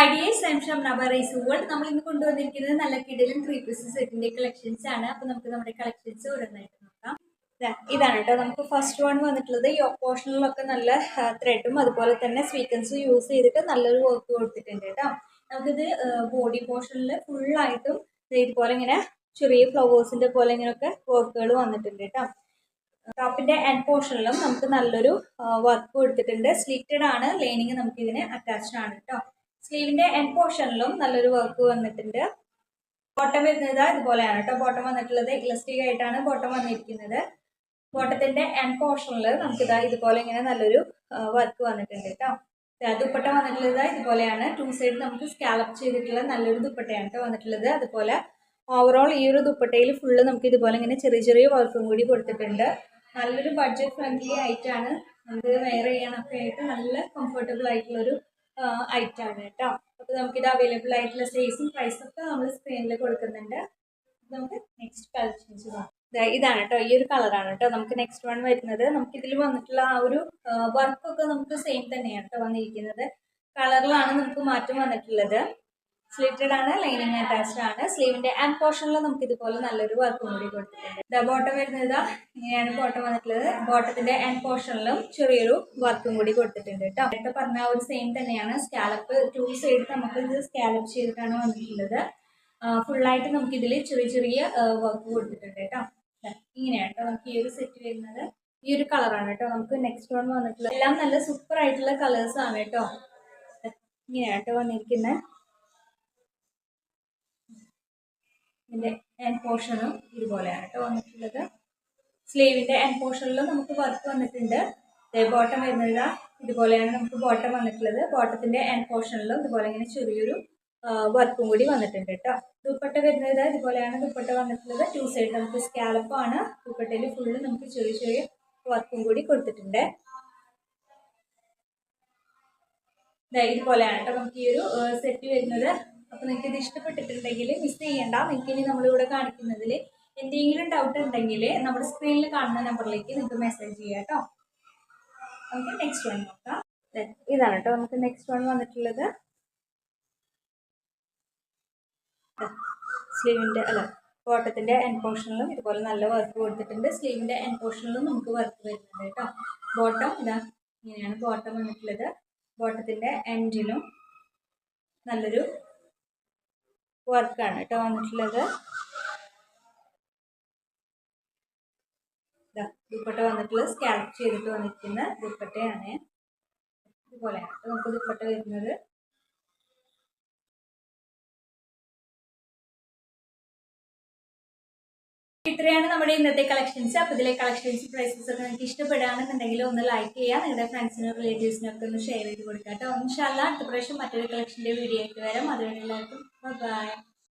Ideas ഐം Shamna rice world. നമ്മൾ ഇന്ന് കൊണ്ടുവന്നിരിക്കുന്നത് നല്ല കിടിലൻ 3 പീസ് സെറ്റിന്റെ കളക്ഷൻസ് ആണ്. അപ്പൊ നമുക്ക് നമ്മുടെ കളക്ഷൻസ് ഓരോന്നായിട്ട് നോക്കാം. ഇതാണ് കേട്ടോ നമുക്ക് ഫസ്റ്റ് വൺ വന്നിട്ടുള്ളത്. ഈ പോർഷനിലൊക്കെ നല്ല ത്രെഡും അതുപോലെ തന്നെ സ്വീക്കൻസും യൂസ് ചെയ്തിട്ട് നല്ലൊരു വർക്ക് കൊടുത്തിട്ടുണ്ട് കേട്ടോ. നമുക്കിത് ബോഡി പോർഷനിൽ ഫുള്ളായിട്ടും ഇതുപോലെ ഇങ്ങനെ ചെറിയ ഫ്ലവേഴ്സിന്റെ പോലെ ഇങ്ങനെയൊക്കെ വർക്കുകൾ വന്നിട്ടുണ്ട് കേട്ടോ. ടോപ്പിന്റെ എൻഡ് പോർഷനിലും നമുക്ക് നല്ലൊരു വർക്ക് കൊടുത്തിട്ടുണ്ട്. സ്ലിറ്റഡ് ആണ്, ലൈനിങ് നമുക്ക് ഇതിന് അറ്റാച്ച്ഡ് ആണ് കേട്ടോ. സ്ലീവിന്റെ എൻഡ് പോർഷനിലും നല്ലൊരു വർക്ക് വന്നിട്ടുണ്ട്. ബോട്ടം വരുന്നത് ഇതുപോലെയാണ് കേട്ടോ. ബോട്ടം വന്നിട്ടുള്ളത് ഇലാസ്റ്റിക് ആയിട്ടാണ് ബോട്ടം വന്നിരിക്കുന്നത്. ബോട്ടത്തിന്റെ എൻഡ് പോർഷനിൽ നമുക്കിതാ ഇതുപോലെ ഇങ്ങനെ നല്ലൊരു വർക്ക് വന്നിട്ടുണ്ട് കേട്ടോ. ദുപ്പട്ട വന്നിട്ടുള്ളത് ഇതുപോലെയാണ്. 2 സൈഡ് നമുക്ക് സ്കാലപ്പ് ചെയ്തിട്ടുള്ള നല്ലൊരു ദുപ്പട്ടയാണ് കേട്ടോ വന്നിട്ടുള്ളത്. അതുപോലെ ഓവറോൾ ഈ ഒരു ദുപ്പട്ടയിൽ ഫുള്ള് നമുക്ക് ഇതുപോലെ ഇങ്ങനെ ചെറിയ ചെറിയ വർക്കും കൂടി കൊടുത്തിട്ടുണ്ട്. നല്ലൊരു ബഡ്ജറ്റ് ഫ്രണ്ട്ലി ആയിട്ടാണ് നമുക്ക് വെയർ ചെയ്യാനൊക്കെ ആയിട്ട് നല്ല കംഫർട്ടബിൾ ആയിട്ടുള്ളൊരു ഐറ്റാണ് കേട്ടോ. അപ്പോൾ നമുക്കിത് അവൈലബിൾ ആയിട്ടുള്ള സൈസും പ്രൈസും ഒക്കെ നമ്മൾ സ്ക്രീനിൽ കൊടുക്കുന്നുണ്ട്. നമുക്ക് നെക്സ്റ്റ് കളക്ഷൻസ് നോക്കാം. ഇതാണ് കേട്ടോ, ഈ ഒരു കളറാണ് കേട്ടോ നമുക്ക് നെക്സ്റ്റ് വൺ വരുന്നത്. നമുക്ക് ഇതിൽ വന്നിട്ടുള്ള ആ ഒരു വർക്കൊക്കെ നമുക്ക് സെയിം തന്നെയാണ് കേട്ടോ വന്നിരിക്കുന്നത്. കളറിലാണ് നമുക്ക് മാറ്റം വന്നിട്ടുള്ളത്. സ്ലിറ്റഡ് ആണ്, ലൈനിങ് അറ്റാച്ച്ഡ് ആണ്. സ്ലീവിന്റെ ആൻഡ് പോർഷനിൽ നമുക്ക് ഇതുപോലെ നല്ലൊരു വർക്കും കൂടി കൊടുത്തിട്ടുണ്ട്. ബോട്ടം വരുന്നത് ഇങ്ങനെയാണ് ബോട്ടം വന്നിട്ടുള്ളത്. ബോട്ടത്തിന്റെ ആൻഡ് പോർഷനിലും ചെറിയൊരു വർക്കും കൂടി കൊടുത്തിട്ടുണ്ട് കേട്ടോ. നേരത്തെ പറഞ്ഞ ഒരു സെയിം തന്നെയാണ്. സ്കാലപ്പ് 2 സൈഡ് നമുക്ക് ഇത് സ്കാലപ്പ് ചെയ്തിട്ടാണ് വന്നിട്ടുള്ളത്. ഫുള്ളായിട്ട് നമുക്ക് ഇതിൽ ചെറിയ ചെറിയ വർക്ക് കൊടുത്തിട്ടുണ്ട് കേട്ടോ. ഇങ്ങനെയാണ് കേട്ടോ നമുക്ക് ഈ ഒരു സെറ്റ് വരുന്നത്. ഈ ഒരു കളറാണ് കേട്ടോ നമുക്ക് നെക്സ്റ്റ് വൺ വന്നിട്ടുള്ളത്. എല്ലാം നല്ല സൂപ്പർ ആയിട്ടുള്ള കളേഴ്സ് ആണ് കേട്ടോ. ഇങ്ങനെയാണ് കേട്ടോ വന്നിരിക്കുന്നത്. ഇതിന്റെ എൻഡ് പോർഷനും ഇതുപോലെയാണ് കേട്ടോ വന്നിട്ടുള്ളത്. സ്ലീവിന്റെ എൻഡ് പോർഷനിലും നമുക്ക് വർക്ക് വന്നിട്ടുണ്ട്. ബോട്ടം വരുന്നത് ഇതുപോലെയാണ് നമുക്ക് ബോട്ടം വന്നിട്ടുള്ളത്. ബോട്ടത്തിന്റെ എൻഡ് പോർഷനിലും ഇതുപോലെ ഇങ്ങനെ ചെറിയൊരു വർക്കും കൂടി വന്നിട്ടുണ്ട് കേട്ടോ. ദുപ്പട്ട വരുന്നത് ഇതുപോലെയാണ് ദുപ്പട്ട വന്നിട്ടുള്ളത്. 2 സൈഡ് നമുക്ക് സ്കാലപ്പാണ്. ദുപ്പട്ടയിൽ ഫുള്ള് നമുക്ക് ചെറിയ ചെറിയ വർക്കും കൂടി കൊടുത്തിട്ടുണ്ട്. ഇതുപോലെയാണ് കേട്ടോ നമുക്ക് ഈ ഒരു സെറ്റ് വരുന്നത്. അപ്പോൾ നിങ്ങൾക്ക് ഇത് ഇഷ്ടപ്പെട്ടിട്ടുണ്ടെങ്കിൽ മിസ് ചെയ്യേണ്ട. നിങ്ങൾക്ക് ഇനി നമ്മളിവിടെ കാണിക്കുന്നതിൽ എന്തെങ്കിലും ഡൗട്ട് ഉണ്ടെങ്കിൽ നമ്മുടെ സ്ക്രീനിൽ കാണുന്ന നമ്പറിലേക്ക് നിങ്ങൾക്ക് മെസ്സേജ് ചെയ്യാം കേട്ടോ. നമുക്ക് നെക്സ്റ്റ് വൺ നോക്കാം. ഇതാണ് കേട്ടോ നമുക്ക് നെക്സ്റ്റ് വൺ വന്നിട്ടുള്ളത്. സ്ലീവിൻ്റെ ബോട്ടത്തിൻ്റെ എൻഡ് പോർഷനിലും ഇതുപോലെ നല്ല വർക്ക് കൊടുത്തിട്ടുണ്ട്. സ്ലീവിൻ്റെ എൻഡ് പോർഷനിലും നമുക്ക് വർക്ക് വരുന്നുണ്ട് കേട്ടോ. ബോട്ടം ഇങ്ങനെയാണ് ബോട്ടം വന്നിട്ടുള്ളത്. ബോട്ടത്തിൻ്റെ എൻഡിലും നല്ലൊരു വർക്കാണ് കേട്ടോ വന്നിട്ടുള്ളത്. ദുപ്പട്ട വന്നിട്ടുള്ളത് സ്കാലപ്പ് ചെയ്തിട്ട് വന്നിരിക്കുന്ന ദുപ്പട്ടയാണ്. ഇതുപോലെയാണ് നമുക്ക് ദുപ്പട്ട വരുന്നത്. ഇത്രയാണ് നമ്മുടെ ഇന്നത്തെ കളക്ഷൻസ്. അപ്പോൾ ഇതിലെ കളക്ഷൻസ് പ്രൈസസ് ഒക്കെ നിങ്ങൾക്ക് ഇഷ്ടപ്പെടുകയാണെന്നുണ്ടെങ്കിൽ ഒന്ന് ലൈക്ക് ചെയ്യുക. നിങ്ങളുടെ ഫ്രണ്ട്സിനും റിലേറ്റീവ്സിനും ഒക്കെ ഒന്ന് ഷെയർ ചെയ്ത് കൊടുക്കാം കേട്ടോ. ഇൻഷാല്ലാ അടുത്ത പ്രാവശ്യം മറ്റൊരു കളക്ഷൻ്റെ വീഡിയോ ആയിട്ട് വരാം. അതുവരെ എല്ലാവർക്കും ബൈ.